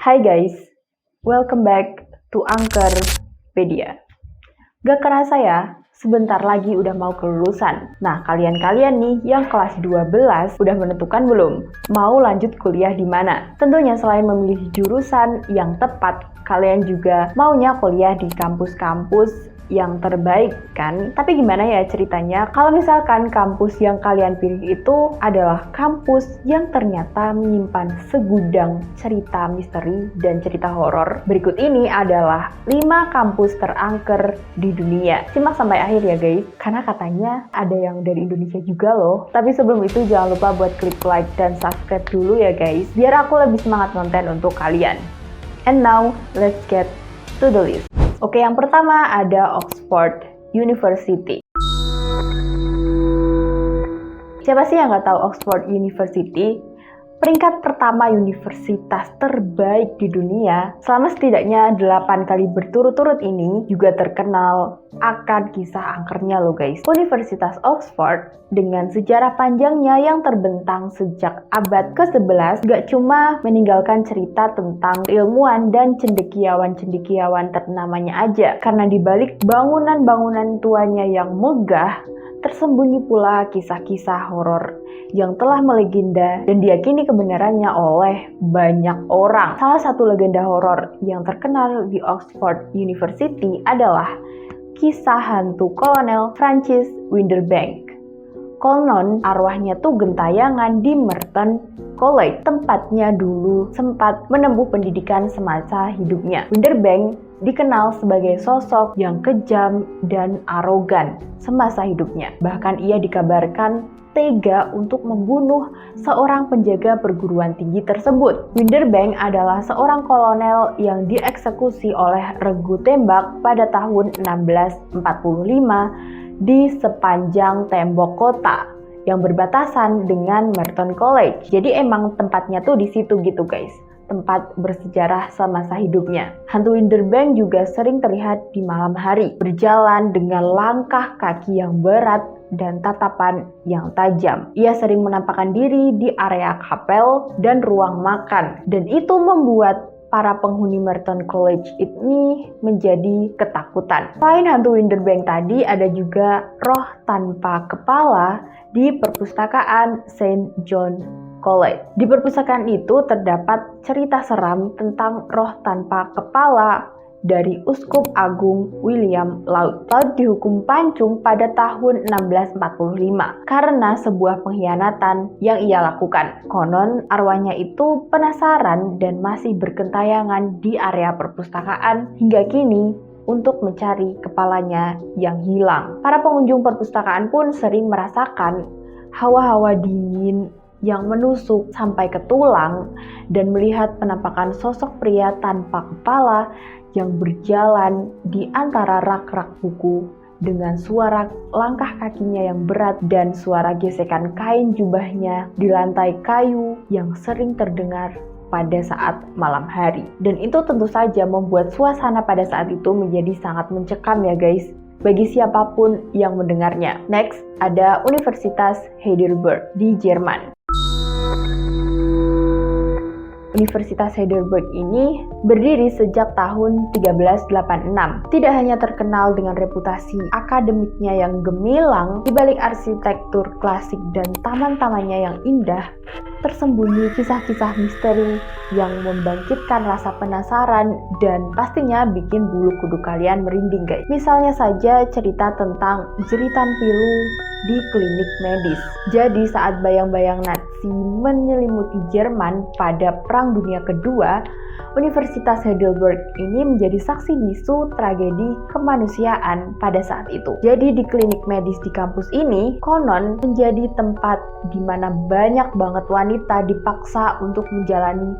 Hai guys, welcome back to Anchorpedia. Gak kerasa ya, sebentar lagi udah mau kelulusan. Nah, kalian-kalian nih yang kelas 12 udah menentukan belum? Mau lanjut kuliah di mana? Tentunya selain memilih jurusan yang tepat, kalian juga maunya kuliah di kampus-kampus yang terbaik kan? Tapi gimana ya ceritanya kalau misalkan kampus yang kalian pilih itu adalah kampus yang ternyata menyimpan segudang cerita misteri dan cerita horor? Berikut ini adalah 5 kampus terangker di dunia. Simak sampai akhir ya guys, karena katanya ada yang dari Indonesia juga loh. Tapi sebelum itu jangan lupa buat klik like dan subscribe dulu ya guys, biar aku lebih semangat konten untuk kalian. And now, let's get to the list. Oke, yang pertama ada Oxford University. Siapa sih yang nggak tahu Oxford University? Peringkat pertama universitas terbaik di dunia. Selama setidaknya 8 kali berturut-turut ini juga terkenal akan kisah angkernya loh guys. Universitas Oxford dengan sejarah panjangnya yang terbentang sejak abad ke-11 gak cuma meninggalkan cerita tentang ilmuwan dan cendekiawan-cendekiawan ternamanya aja. Karena dibalik bangunan-bangunan tuanya yang megah, tersembunyi pula kisah-kisah horor yang telah melegenda dan diyakini kebenarannya oleh banyak orang. Salah satu legenda horor yang terkenal di Oxford University adalah kisah hantu Kolonel Francis Winterbank. Konon arwahnya tuh gentayangan di Merton College, tempatnya dulu sempat menempuh pendidikan semasa hidupnya. Winterbank dikenal sebagai sosok yang kejam dan arogan semasa hidupnya. Bahkan ia dikabarkan tega untuk membunuh seorang penjaga perguruan tinggi tersebut. Winterbank adalah seorang kolonel yang dieksekusi oleh regu tembak pada tahun 1645 di sepanjang tembok kota yang berbatasan dengan Merton College. Jadi emang tempatnya tuh di situ gitu guys, tempat bersejarah semasa hidupnya. Hantu Winterbank juga sering terlihat di malam hari, berjalan dengan langkah kaki yang berat dan tatapan yang tajam. Ia sering menampakkan diri di area kapel dan ruang makan, dan itu membuat para penghuni Merton College ini menjadi ketakutan. Selain hantu Winterbank tadi, ada juga roh tanpa kepala di perpustakaan St. John College. Di perpustakaan itu terdapat cerita seram tentang roh tanpa kepala dari Uskup Agung William Laud. Laud dihukum pancung pada tahun 1645 karena sebuah pengkhianatan yang ia lakukan. Konon arwahnya itu penasaran dan masih bergentayangan di area perpustakaan hingga kini untuk mencari kepalanya yang hilang. Para pengunjung perpustakaan pun sering merasakan hawa-hawa dingin yang menusuk sampai ke tulang dan melihat penampakan sosok pria tanpa kepala yang berjalan di antara rak-rak buku dengan suara langkah kakinya yang berat dan suara gesekan kain jubahnya di lantai kayu yang sering terdengar pada saat malam hari. Dan itu tentu saja membuat suasana pada saat itu menjadi sangat mencekam ya guys, bagi siapapun yang mendengarnya. Next, ada Universitas Heidelberg di Jerman. Universitas Heidelberg ini berdiri sejak tahun 1386. Tidak hanya terkenal dengan reputasi akademiknya yang gemilang, di balik arsitektur klasik dan taman-tamannya yang indah, tersembunyi kisah-kisah misteri yang membangkitkan rasa penasaran dan pastinya bikin bulu kuduk kalian merinding guys. Misalnya saja cerita tentang jeritan pilu di klinik medis. Jadi saat bayang-bayang Nazi menyelimuti Jerman pada Perang Dunia Kedua, Universitas Heidelberg ini menjadi saksi bisu tragedi kemanusiaan pada saat itu. Jadi di klinik medis di kampus ini konon menjadi tempat di mana banyak banget wanita dipaksa untuk menjalani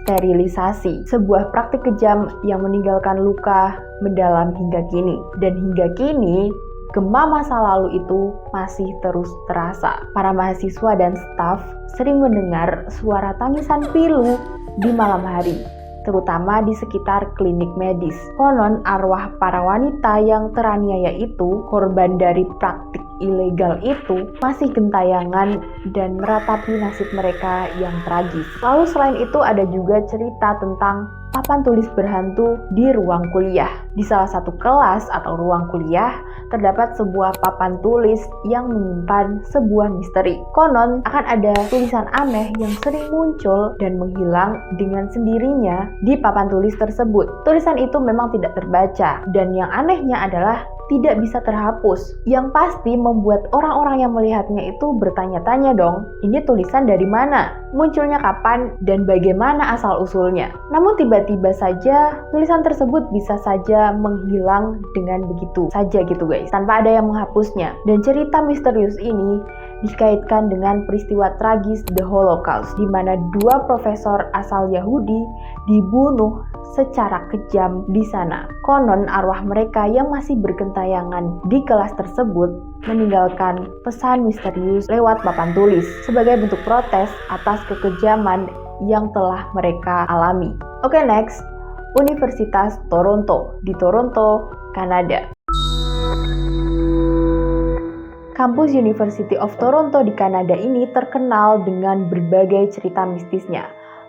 sterilisasi, sebuah praktik kejam yang meninggalkan luka mendalam hingga kini. Dan hingga kini gema masa lalu itu masih terus terasa. Para mahasiswa dan staf sering mendengar suara tangisan pilu di malam hari, terutama di sekitar klinik medis. Konon arwah para wanita yang teraniaya itu korban dari praktik ilegal itu masih gentayangan dan meratapi nasib mereka yang tragis. Lalu selain itu ada juga cerita tentang papan tulis berhantu di ruang kuliah. Di salah satu kelas atau ruang kuliah terdapat sebuah papan tulis yang menyimpan sebuah misteri. Konon akan ada tulisan aneh yang sering muncul dan menghilang dengan sendirinya di papan tulis tersebut. Tulisan itu memang tidak terbaca dan yang anehnya adalah tidak bisa terhapus. Yang pasti membuat orang-orang yang melihatnya itu bertanya-tanya dong, ini tulisan dari mana? Munculnya kapan? Dan bagaimana asal-usulnya? Namun tiba-tiba saja tulisan tersebut bisa saja menghilang dengan begitu saja gitu guys, tanpa ada yang menghapusnya. Dan cerita misterius ini dikaitkan dengan peristiwa tragis The Holocaust, di mana 2 profesor asal Yahudi dibunuh secara kejam di sana. Konon arwah mereka yang masih bergentayangan di kelas tersebut meninggalkan pesan misterius lewat papan tulis sebagai bentuk protes atas kekejaman yang telah mereka alami. Oke, next, Universitas Toronto di Toronto, Kanada. Kampus University of Toronto di Kanada ini terkenal dengan berbagai cerita mistisnya.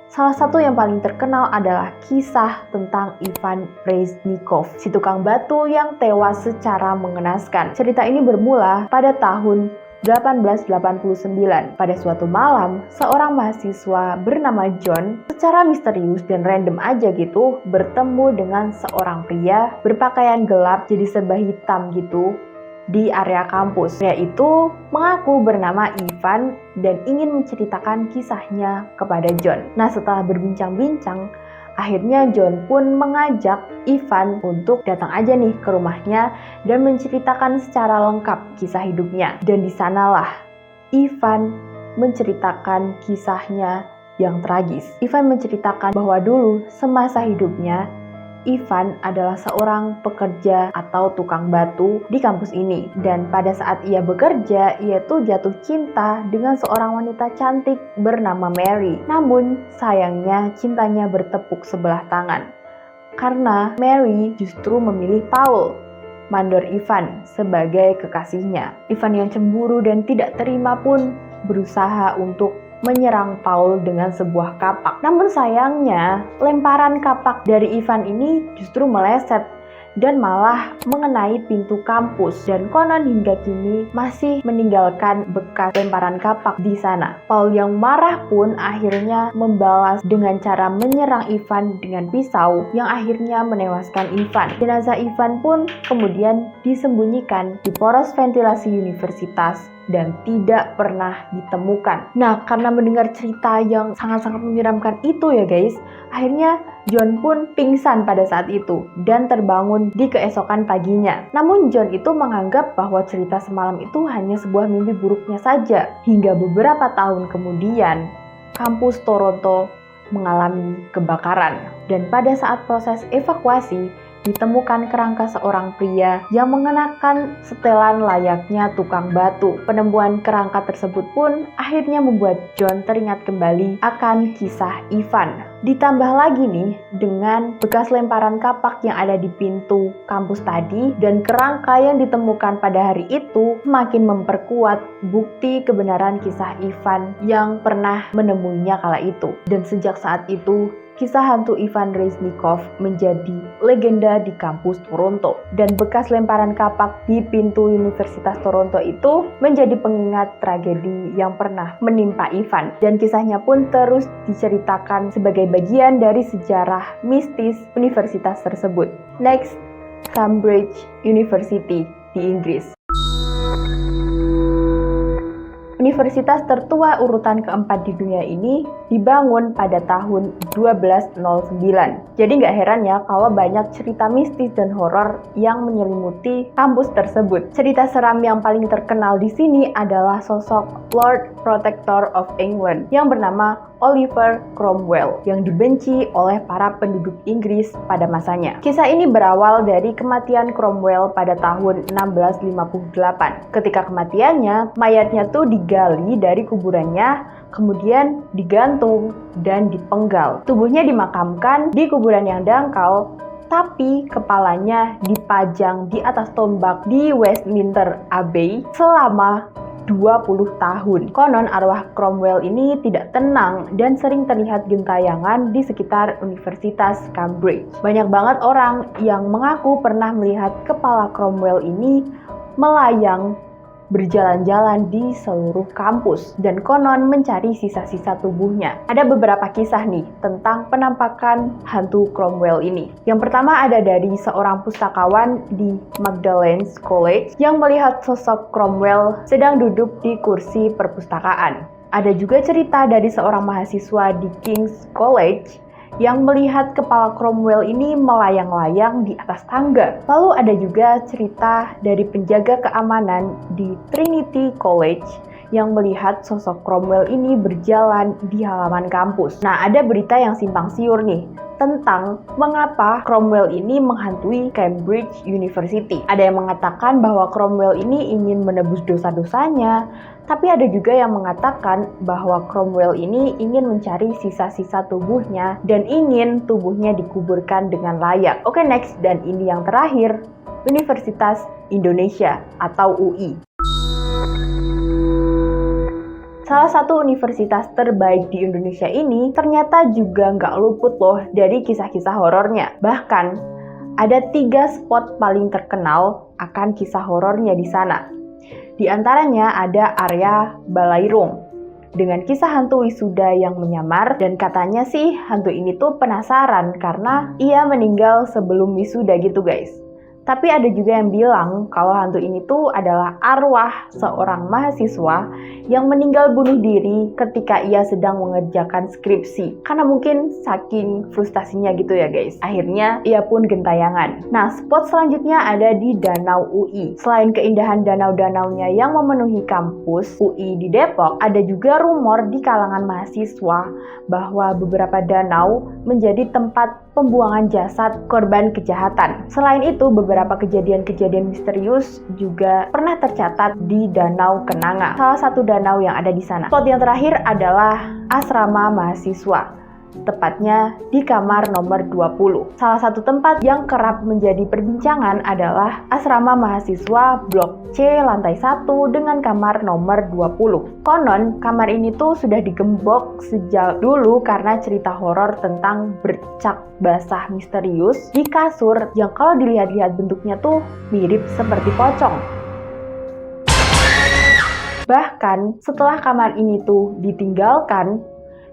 Salah satu yang paling terkenal adalah kisah tentang Ivan Reznikov, si tukang batu yang tewas secara mengenaskan. Cerita ini bermula pada tahun 1889. Pada suatu malam, seorang mahasiswa bernama John secara misterius dan random aja gitu bertemu dengan seorang pria berpakaian gelap jadi serba hitam gitu di area kampus. Pria itu mengaku bernama Ivan dan ingin menceritakan kisahnya kepada John. Nah, setelah berbincang-bincang, akhirnya John pun mengajak Ivan untuk datang aja nih ke rumahnya dan menceritakan secara lengkap kisah hidupnya. Dan di sanalah Ivan menceritakan kisahnya yang tragis. Ivan menceritakan bahwa dulu semasa hidupnya Ivan adalah seorang pekerja atau tukang batu di kampus ini, dan pada saat ia bekerja, ia tuh jatuh cinta dengan seorang wanita cantik bernama Mary. Namun sayangnya cintanya bertepuk sebelah tangan karena Mary justru memilih Paul, mandor Ivan, sebagai kekasihnya. Ivan yang cemburu dan tidak terima pun berusaha untuk menyerang Paul dengan sebuah kapak. Namun sayangnya, lemparan kapak dari Ivan ini justru meleset dan malah mengenai pintu kampus, dan konon hingga kini masih meninggalkan bekas lemparan kapak di sana. Paul yang marah pun akhirnya membalas dengan cara menyerang Ivan dengan pisau yang akhirnya menewaskan Ivan. Jenazah Ivan pun kemudian disembunyikan di poros ventilasi universitas dan tidak pernah ditemukan. Nah, karena mendengar cerita yang sangat-sangat menyeramkan itu ya guys, akhirnya John pun pingsan pada saat itu dan terbangun di keesokan paginya. Namun John itu menganggap bahwa cerita semalam itu hanya sebuah mimpi buruknya saja. Hingga beberapa tahun kemudian, kampus Toronto mengalami kebakaran. Dan pada saat proses evakuasi, ditemukan kerangka seorang pria yang mengenakan setelan layaknya tukang batu. Penemuan kerangka tersebut pun akhirnya membuat John teringat kembali akan kisah Ivan. Ditambah lagi nih dengan bekas lemparan kapak yang ada di pintu kampus tadi, dan kerangka yang ditemukan pada hari itu semakin memperkuat bukti kebenaran kisah Ivan yang pernah menemuinya kala itu. Dan sejak saat itu, kisah hantu Ivan Reznikov menjadi legenda di kampus Toronto, dan bekas lemparan kapak di pintu Universitas Toronto itu menjadi pengingat tragedi yang pernah menimpa Ivan, dan kisahnya pun terus diceritakan sebagai bagian dari sejarah mistis universitas tersebut. Next, Cambridge University di Inggris. Universitas tertua urutan keempat di dunia ini dibangun pada tahun 1209. Jadi nggak heran ya kalau banyak cerita mistis dan horor yang menyelimuti kampus tersebut. Cerita seram yang paling terkenal di sini adalah sosok Lord Protector of England yang bernama Oliver Cromwell yang dibenci oleh para penduduk Inggris pada masanya. Kisah ini berawal dari kematian Cromwell pada tahun 1658. Ketika kematiannya, mayatnya tuh digali dari kuburannya, kemudian digantung dan dipenggal. Tubuhnya dimakamkan di kuburan yang dangkal tapi kepalanya dipajang di atas tombak di Westminster Abbey selama 20 tahun. Konon arwah Cromwell ini tidak tenang dan sering terlihat gentayangan di sekitar Universitas Cambridge. Banyak banget orang yang mengaku pernah melihat kepala Cromwell ini melayang berjalan-jalan di seluruh kampus dan konon mencari sisa-sisa tubuhnya. Ada beberapa kisah nih tentang penampakan hantu Cromwell ini. Yang pertama ada dari seorang pustakawan di Magdalene College yang melihat sosok Cromwell sedang duduk di kursi perpustakaan. Ada juga cerita dari seorang mahasiswa di King's College yang melihat kepala Cromwell ini melayang-layang di atas tangga. Lalu ada juga cerita dari penjaga keamanan di Trinity College yang melihat sosok Cromwell ini berjalan di halaman kampus. Nah, ada berita yang simpang siur nih tentang mengapa Cromwell ini menghantui Cambridge University. Ada yang mengatakan bahwa Cromwell ini ingin menebus dosa-dosanya, tapi ada juga yang mengatakan bahwa Cromwell ini ingin mencari sisa-sisa tubuhnya dan ingin tubuhnya dikuburkan dengan layak. Oke, next, dan ini yang terakhir, Universitas Indonesia atau UI. Salah satu universitas terbaik di Indonesia ini ternyata juga nggak luput loh dari kisah-kisah horornya. Bahkan, ada 3 spot paling terkenal akan kisah horornya di sana. Di antaranya ada area Balairung, dengan kisah hantu wisuda yang menyamar, dan katanya sih hantu ini tuh penasaran karena ia meninggal sebelum wisuda gitu guys. Tapi ada juga yang bilang kalau hantu ini tuh adalah arwah seorang mahasiswa yang meninggal bunuh diri ketika ia sedang mengerjakan skripsi. Karena mungkin saking frustasinya gitu ya guys. Akhirnya ia pun gentayangan. Nah, spot selanjutnya ada di Danau UI. Selain keindahan danau-danaunya yang memenuhi kampus UI di Depok, ada juga rumor di kalangan mahasiswa bahwa beberapa danau menjadi tempat pembuangan jasad korban kejahatan. Selain itu, beberapa kejadian-kejadian misterius juga pernah tercatat di Danau Kenanga, salah satu danau yang ada di sana. Spot yang terakhir adalah asrama mahasiswa, tepatnya di kamar nomor 20. Salah satu tempat yang kerap menjadi perbincangan adalah asrama mahasiswa Blok C lantai 1 dengan kamar nomor 20. Konon, kamar ini tuh sudah digembok sejak dulu karena cerita horor tentang bercak basah misterius di kasur yang kalau dilihat-lihat bentuknya tuh mirip seperti pocong. Bahkan, setelah kamar ini tuh ditinggalkan,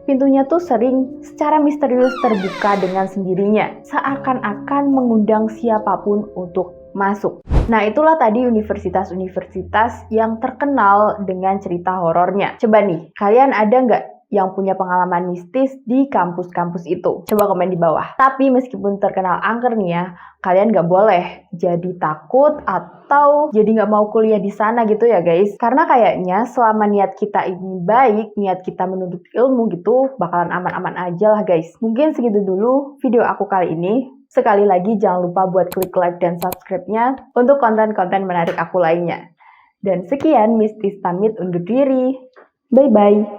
pintunya tuh sering secara misterius terbuka dengan sendirinya, seakan-akan mengundang siapapun untuk masuk. Nah, itulah tadi universitas-universitas yang terkenal dengan cerita horornya. Coba nih, kalian ada nggak yang punya pengalaman mistis di kampus-kampus itu? Coba komen di bawah. Tapi meskipun terkenal angker nih ya, kalian nggak boleh jadi takut atau jadi nggak mau kuliah di sana gitu ya guys. Karena kayaknya selama niat kita ini baik, niat kita menuntut ilmu gitu, bakalan aman-aman aja lah guys. Mungkin segitu dulu video aku kali ini. Sekali lagi jangan lupa buat klik like dan subscribe-nya untuk konten-konten menarik aku lainnya. Dan sekian, Mistis pamit undur diri. Bye-bye.